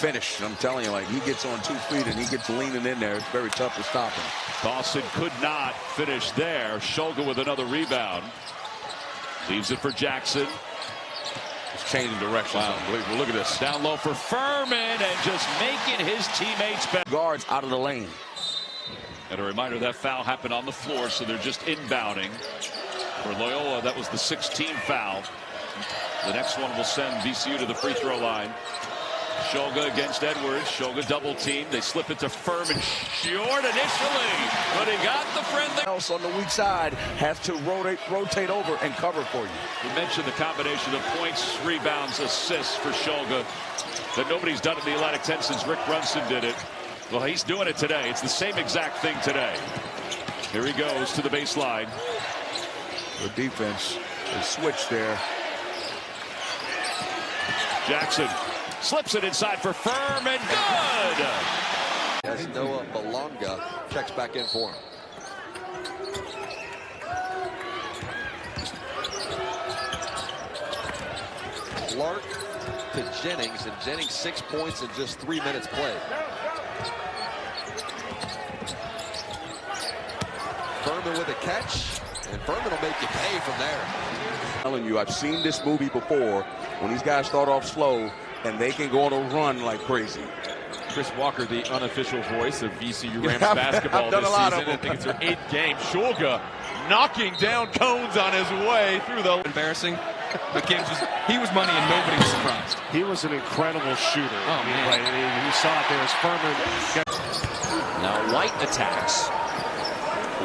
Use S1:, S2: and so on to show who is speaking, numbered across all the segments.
S1: finish. I'm telling you, like, he gets on 2 feet and he gets leaning in there. It's very tough to stop him.
S2: Dawson could not finish there. Shulga with another rebound. Leaves it for Jackson.
S1: It's changing directions.
S2: Wow.
S1: Unbelievable. Look at this.
S2: Down low for Fermin and just making his teammates better.
S1: Guards out of the lane.
S2: And a reminder, that foul happened on the floor, so they're just inbounding. For Loyola, that was the 16th foul. The next one will send VCU to the free throw line. Shulga against Edwards. Shulga double team. They slip it to Fermin. Short initially, but he got the friendly.
S1: Else on the weak side has to rotate over and cover for you.
S2: We mentioned the combination of points, rebounds, assists for Shulga that nobody's done in the Atlantic 10 since Rick Brunson did it. Well, he's doing it today. It's the same exact thing today. Here he goes to the baseline.
S1: The defense is switched there.
S2: Jackson slips it inside for Fermin. Good!
S3: As Noah Belonga checks back in for him. Clark to Jennings, and Jennings 6 points in just 3 minutes played. Fermin with a catch, and Fermin will make you pay from there.
S1: I'm telling you, I've seen this movie before when these guys start off slow and they can go on a run like crazy.
S4: Chris Walker, the unofficial voice of VCU Rams basketball this season. I think it's their 8th game. Shulga knocking down cones on his way through the...
S5: Embarrassing. But he was money and nobody was surprised.
S6: He was an incredible shooter.
S5: Oh, man.
S6: Right? You saw it there as Fermin.
S7: Now White attacks.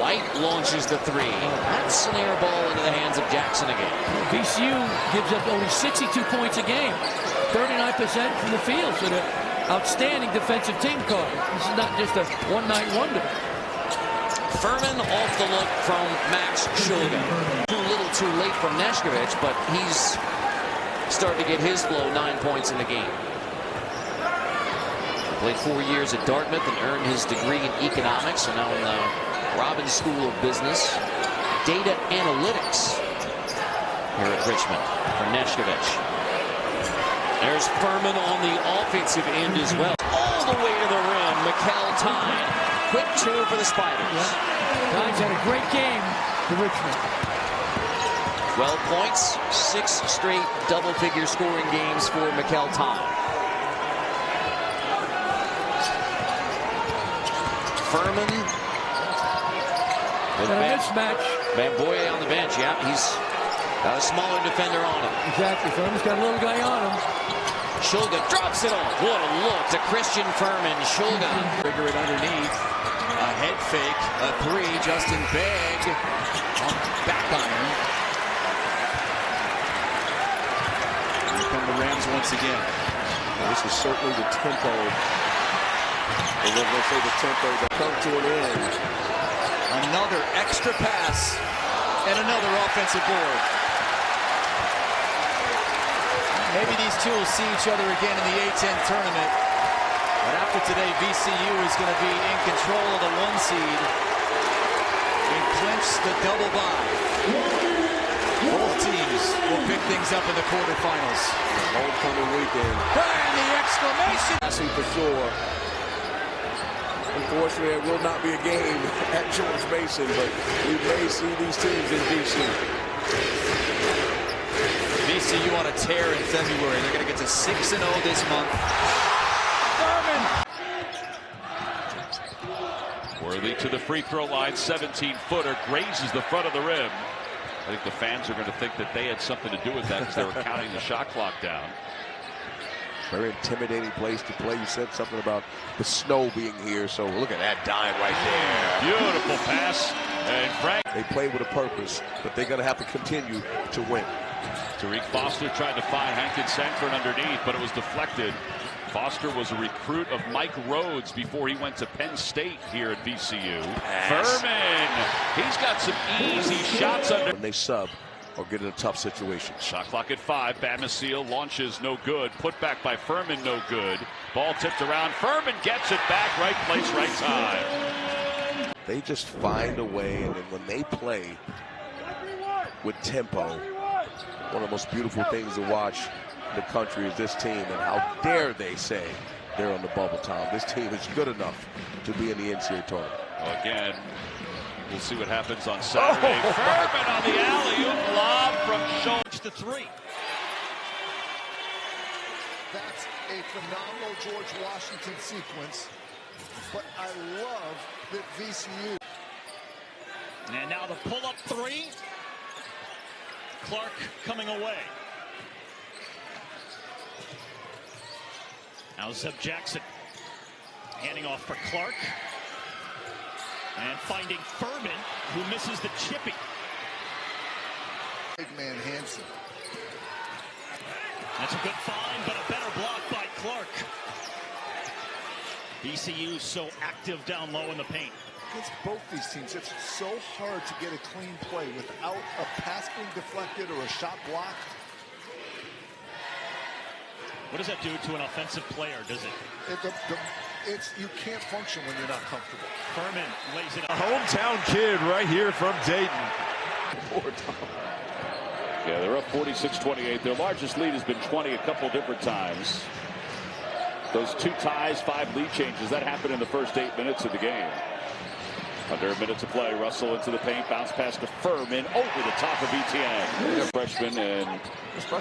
S7: White launches the three. That's an air ball into the hands of Jackson again.
S8: VCU gives up only 62 points a game. 39% from the field. So the outstanding defensive team card. This is not just a one-night wonder.
S7: Fermin off the look from Max Shulga. Too little too late from Neshkovich, but he's starting to get his flow. 9 points in the game. Played 4 years at Dartmouth and earned his degree in economics, and now in the Robbins School of Business. Data analytics here at Richmond for Neshkovich. There's Fermin on the offensive end as well. All the way to the rim, Mikal Tyne. Quick 2 for the Spiders.
S8: Tyne's had a great game for Richmond.
S7: 12 points, 6 straight double-figure scoring games for Mikal Tyne. Fermin.
S8: With a mismatch.
S7: Bamboye on the bench. Yeah, he's got a smaller defender on him.
S8: Exactly. Fermin's got a little guy on him.
S7: Shulga drops it off. What a look to Christian Fermin. Shulga.
S5: Trigger it underneath. A head fake. A three. Justin Begg. Back on him. Here come the Rams once again.
S1: This is certainly the tempo. And we're going to say the tempo that come to an end.
S5: Another extra pass and another offensive board. Maybe these two will see each other again in the A-10 tournament. But after today, VCU is going to be in control of the 1 seed and clinch the double bye. Both teams will pick things up in the quarterfinals.
S1: Homecoming weekend.
S5: And the exclamation!
S1: I see for sure. Unfortunately, it will not be a game at George Mason, but we may see these teams in DC.
S5: VCU on a tear in February. They're going to get to 6-0 this month. Fermin!
S2: Worthy to the free throw line. 17-footer grazes the front of the rim. I think the fans are going to think that they had something to do with that because they were counting the shot clock down.
S1: Very intimidating place to play. You said something about the snow being here, so look at that dime right there.
S2: Beautiful pass. And Frank.
S1: They play with a purpose, but they're going to have to continue to win.
S2: Tariq Foster tried to find Hankin Sanford underneath, but it was deflected. Foster was a recruit of Mike Rhodes before he went to Penn State here at VCU. Fermin, he's got some easy shots under.
S1: When they sub or get in a tough situation.
S2: Shot clock at 5. Bamasiel launches no good. Put back by Fermin, no good. Ball tipped around. Fermin gets it back. Right place, right time.
S1: They just find a way, and then when they play with tempo, one of the most beautiful things to watch in the country is this team, and how dare they say there on the bubble, Tom. This team is good enough to be in the NCAA tournament.
S2: Well, again, we'll see what happens on Saturday. Fermin on the alley-oop lob from Schultz to three.
S9: That's a phenomenal George Washington sequence, but I love that VCU.
S10: And now the pull-up three. Clark coming away. Now Zeb Jackson handing off for Clark. And finding Fermin, who misses the chippy.
S9: Big man Hansen.
S10: That's a good find, but a better block by Clark. VCU so active down low in the paint.
S9: Against both these teams, it's so hard to get a clean play without a pass being deflected or a shot blocked.
S10: What does that do to an offensive player, does it?
S9: You can't function when you're not comfortable.
S10: Fermin lays it
S4: A
S10: up.
S4: hometown kid right here from Dayton.
S2: Yeah, they're up 46-28. Their largest lead has been 20 a couple different times. Those 2 ties, 5 lead changes, that happened in the first 8 minutes of the game. Under a minute to play, Russell into the paint, bounce pass to Fermin over the top of Etienne. Freshman and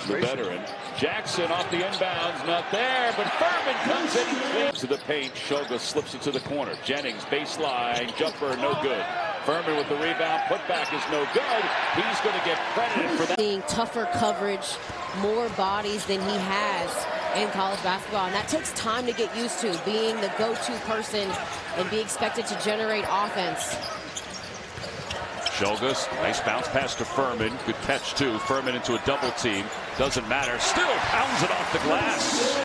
S2: the veteran. Jackson off the inbounds, not there, but Fermin comes in to the paint. Shoga slips it to the corner. Jennings, baseline, jumper, no good. Fermin with the rebound, putback is no good. He's going to get credited for that.
S11: Seeing tougher coverage, more bodies than he has in college basketball, and that takes time to get used to, being the go-to person and be expected to generate offense.
S2: Shogas, nice bounce pass to Fermin. Good catch too. Fermin into a double team. Doesn't matter. Still pounds it off the glass.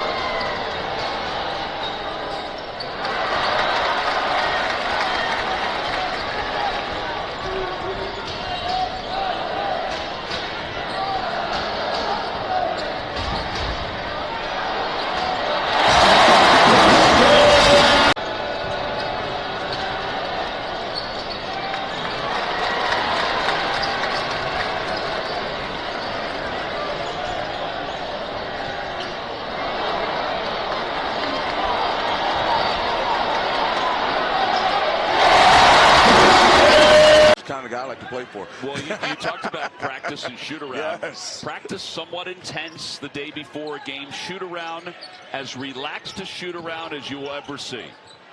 S1: Kind of guy I like to play for.
S2: Well, you talked about practice and shoot around.
S1: Yes.
S2: Practice somewhat intense the day before a game. Shoot around as relaxed a shoot around as you will ever see.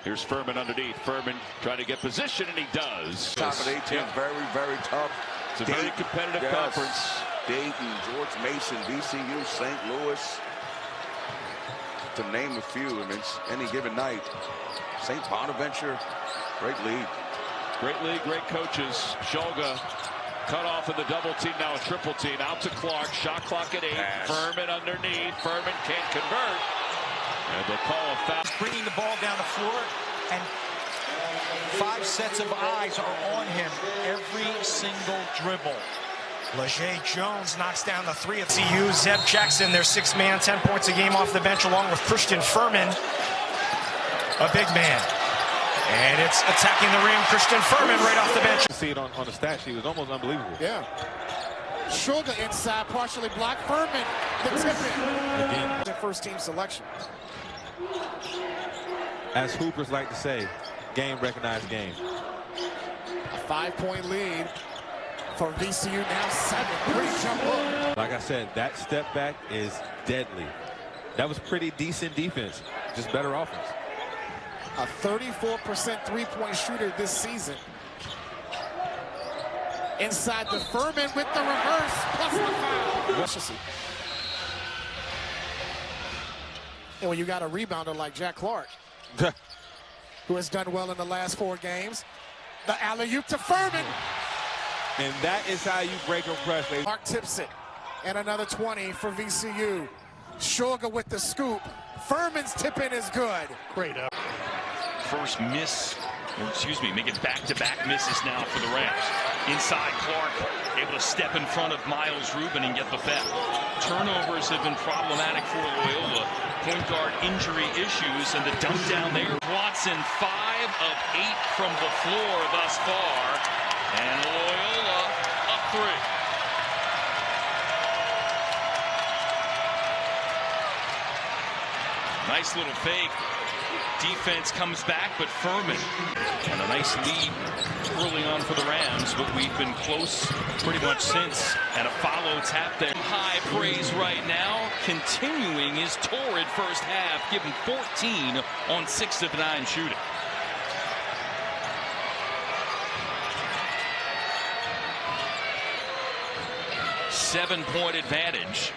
S2: Here's Fermin underneath. Fermin trying to get position, and he does.
S1: Top of 18, very, very tough.
S2: It's a very competitive conference.
S1: Dayton, George Mason, VCU, St. Louis, to name a few. I mean, it's any given night. St. Bonaventure, great league.
S2: Great league, great coaches. Shoga cut off in the double team, now a triple team. Out to Clark, shot clock at 8.
S1: Pass.
S2: Fermin underneath. Fermin can't convert. And they'll call a foul.
S12: Bringing the ball down the floor, and 5 sets of eyes are on him every single dribble. Leger Jones knocks down the 3 of VCU. Zeb Jackson, their 6th man, 10 points a game off the bench, along with Christian Fermin, a big man. And it's attacking the rim. Christian Fermin right off the bench.
S4: See it on the stat sheet. It was almost unbelievable.
S9: Yeah. Sugar inside, partially blocked. Fermin, the tip-in.
S4: Again,
S9: The first team selection.
S4: as Hoopers like to say, game recognized game.
S9: A 5-point lead for VCU, now 7. Great jump hook.
S4: Like I said, that step back is deadly. That was pretty decent defense, just better offense.
S9: A 34% three-point shooter this season. Inside the Fermin with the reverse, plus the foul. And when you got a rebounder like Jack Clark, who has done well in the last 4 games, the alley-oop to Fermin.
S4: And that is how you break or crush.
S9: Clark tips it, and another 20 for VCU. Sugar with the scoop. Fermin's tip-in is good.
S10: Great up. First miss, or excuse me, making back-to-back misses now for the Rams. Inside, Clark able to step in front of Miles Rubin and get the foul. Turnovers have been problematic for Loyola. Point guard injury issues, and the dunk down there. Watson, 5 of 8 from the floor thus far, and Loyola up 3. Nice little fake. Defense comes back, but Fermin. And a nice lead early on for the Rams, but we've been close pretty much since. And a follow tap there. High praise right now. Continuing his torrid first half, giving 14 on 6 of 9 shooting. Seven-point advantage.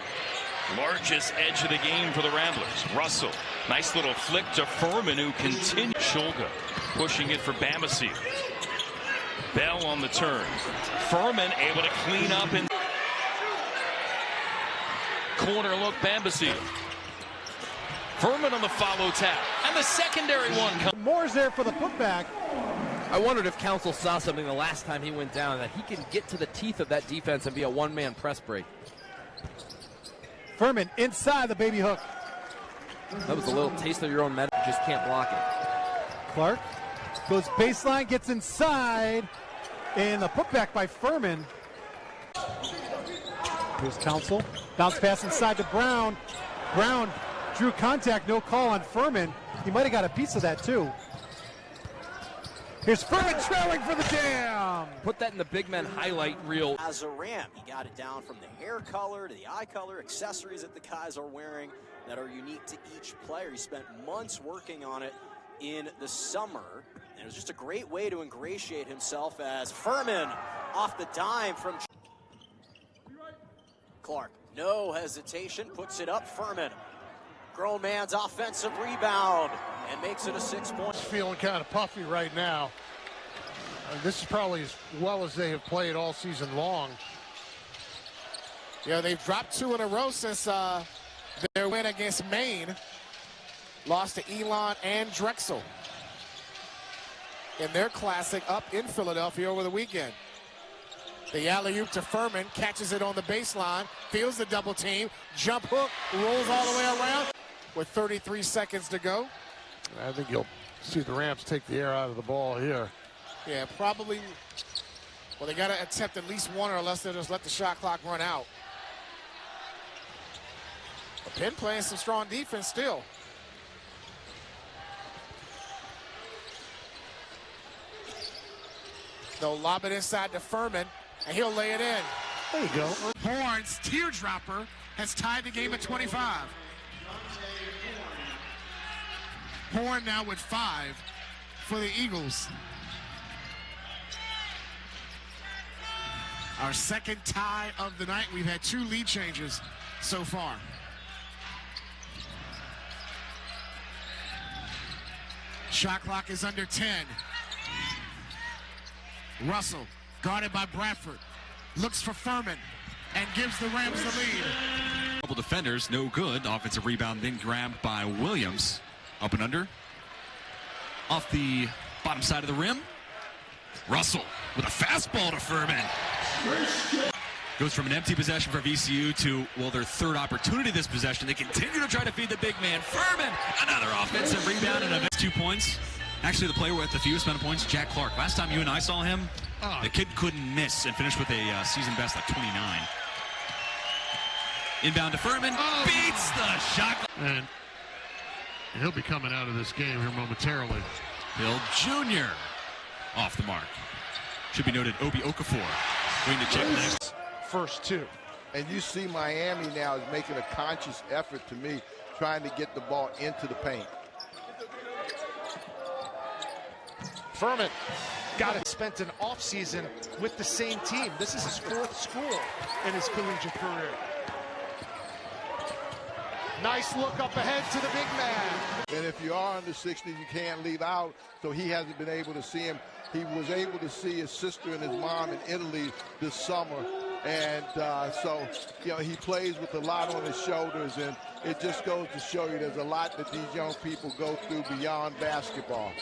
S10: Largest edge of the game for the Ramblers. Russell, nice little flick to Fermin, who continues. Shulga pushing it for Bamasi. Bell on the turn. Fermin able to clean up in corner look. Bamasi. Fermin on the follow tap, and the secondary one comes.
S13: Moore's there for the putback.
S14: I wondered if Council saw something the last time he went down, that he can get to the teeth of that defense and be a one-man press break.
S13: Fermin inside the baby hook.
S14: That was a little taste of your own medicine. Just can't block it.
S13: Clark goes baseline, gets inside, and the putback by Fermin. Here's Council. Bounce pass inside to Brown. Brown drew contact, no call on Fermin. He might have got a piece of that too. Here's Fermin trailing for the jam.
S14: Put that in the big men highlight reel.
S15: As a Ram, he got it down from the hair color to the eye color, accessories that the guys are wearing that are unique to each player. He spent months working on it in the summer, and it was just a great way to ingratiate himself as Fermin off the dime from Clark. No hesitation, puts it up. Fermin, grown man's offensive rebound, and makes it a 6-point.
S9: Feeling kind of puffy right now. This is probably as well as they have played all season long. Yeah, they've dropped 2 in a row since their win against Maine. Lost to Elon and Drexel in their classic up in Philadelphia over the weekend. The alley-oop to Fermin, catches it on the baseline, feels the double team, jump hook, rolls all the way around with 33 seconds to go. I think you'll see the Rams take the air out of the ball here. Yeah, probably. Well, they got to attempt at least one, or unless they'll just let the shot clock run out. But Penn playing some strong defense still. They'll lob it inside to Fermin, and he'll lay it in. There you go. Horns, teardropper, has tied the game at 25. Horn now with 5 for the Eagles. Our second tie of the night. We've had 2 lead changes so far. Shot clock is under 10. Russell, guarded by Bradford, looks for Fermin and gives the Rams the lead.
S16: Couple defenders, no good. Offensive rebound then grabbed by Williams. Up and under. Off the bottom side of the rim. Russell with a fastball to Fermin. Goes from an empty possession for VCU to, well, their third opportunity this possession. They continue to try to feed the big man. Fermin, another offensive rebound and 2 points. Actually, the player with the fewest amount of points, Jack Clark. Last time you and I saw him, the kid couldn't miss and finished with a season best like 29. Inbound to Fermin, beats the shot.
S9: And he'll be coming out of this game here momentarily.
S16: Bill Jr. off the mark. Should be noted, Obi Okafor waiting to check the next.
S17: First 2. And you see Miami now is making a conscious effort to me, trying to get the ball into the paint.
S12: Fermin got it. Spent an offseason with the same team. This is his 4th school in his collegiate career. Nice look up ahead to the big man.
S17: And if you are under 60, you can't leave out, so he hasn't been able to see him. He was able to see his sister and his mom in Italy this summer. And so, you know, he plays with a lot on his shoulders, and it just goes to show you there's a lot that these young people go through beyond basketball.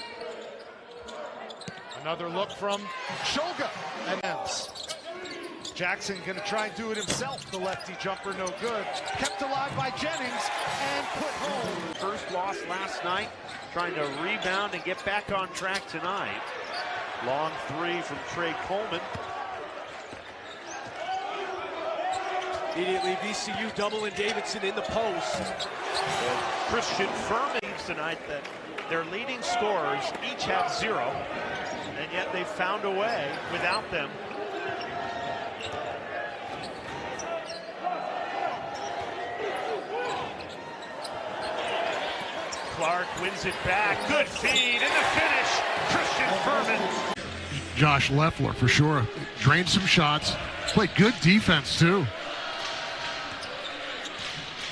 S12: Another look from Shulga. And Jackson going to try and do it himself. The lefty jumper, no good. Kept alive by Jennings and put home.
S18: First loss last night, trying to rebound and get back on track tonight. Long 3 from Trey Coleman.
S19: Immediately, VCU doubling Davidson in the post.
S18: And Christian Fermin tonight that their leading scorers each have 0, and yet they found a way without them. Clark wins it back. Good feed in the finish. Christian Fermin.
S20: Josh Leffler, for sure. Drained some shots. Played good defense, too.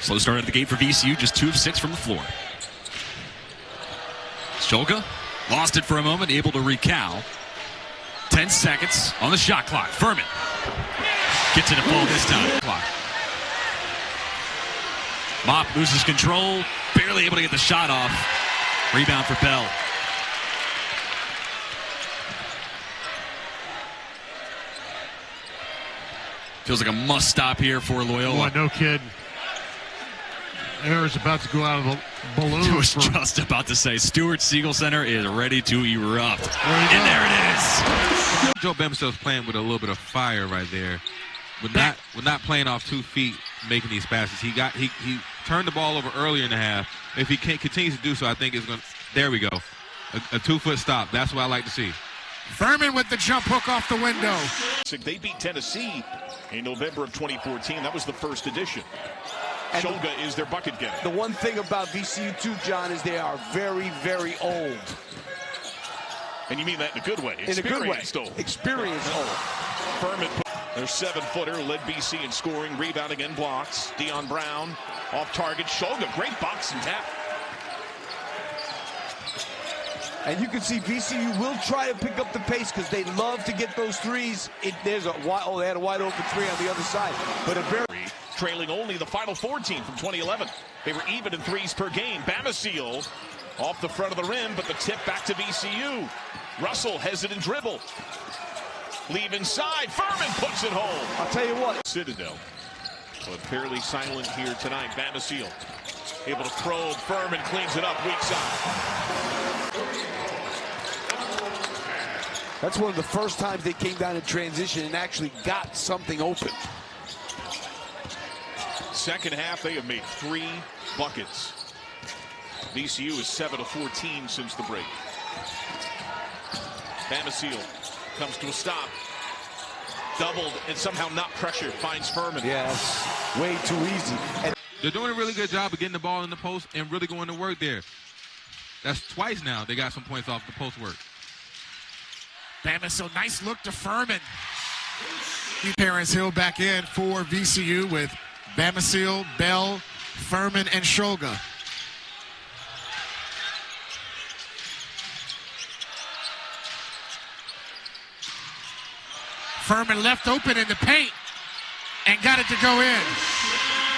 S16: Slow start at the gate for VCU, just 2 of 6 from the floor. Shulga lost it for a moment, able to recow. 10 seconds on the shot clock. Fermin gets it to fall this time. Clock. Mop loses control, barely able to get the shot off. Rebound for Bell. Feels like a must stop here for Loyola.
S20: Boy, no kid. Air is about to go out of the balloon.
S16: I was just about to say, Stewart Siegel Center is ready to erupt. And there it is.
S21: Joe Bamistow's playing with a little bit of fire right there. With not playing off 2 feet, making these passes. He turned the ball over earlier in the half. If he continues to do so, I think it's going to, there we go. A 2-foot stop. That's what I like to see.
S9: Fermin with the jump hook off the window.
S2: They beat Tennessee in November of 2014. That was the first edition. Shulga is their bucket getter.
S22: The one thing about VCU too, John, is they are very, very old.
S2: And you mean that in a good way?
S22: In a good way.
S2: Old.
S22: Experienced old.
S2: Fermin, their 7-footer, led BC in scoring, rebounding, and blocks. Dion Brown off target. Shulga, great box and tap.
S22: And you can see VCU will try to pick up the pace because they love to get those threes. They had a wide open 3 on the other side. But a very
S2: trailing only the Final Four team from 2011. They were even in threes per game. Bamasil off the front of the rim, but the tip back to VCU. Russell hesitant dribble. Leave inside. Fermin puts it home.
S22: I'll tell you what.
S2: Citadel, but fairly silent here tonight. Bamasil able to probe. Fermin cleans it up. Weak side.
S22: That's one of the first times they came down in transition and actually got something open.
S2: Second half, they have made 3 buckets. VCU is 7 of 14 since the break. Bamasil comes to a stop. Doubled and somehow not pressure. Finds Fermin.
S22: Yes, way too easy. And
S21: they're doing a really good job of getting the ball in the post and really going to work there. That's twice now they got some points off the post work.
S9: Bamasil, nice look to Fermin. Terrence Hill back in for VCU with Bamasil, Bell, Fermin, and Shulga. Fermin left open in the paint and got it to go in.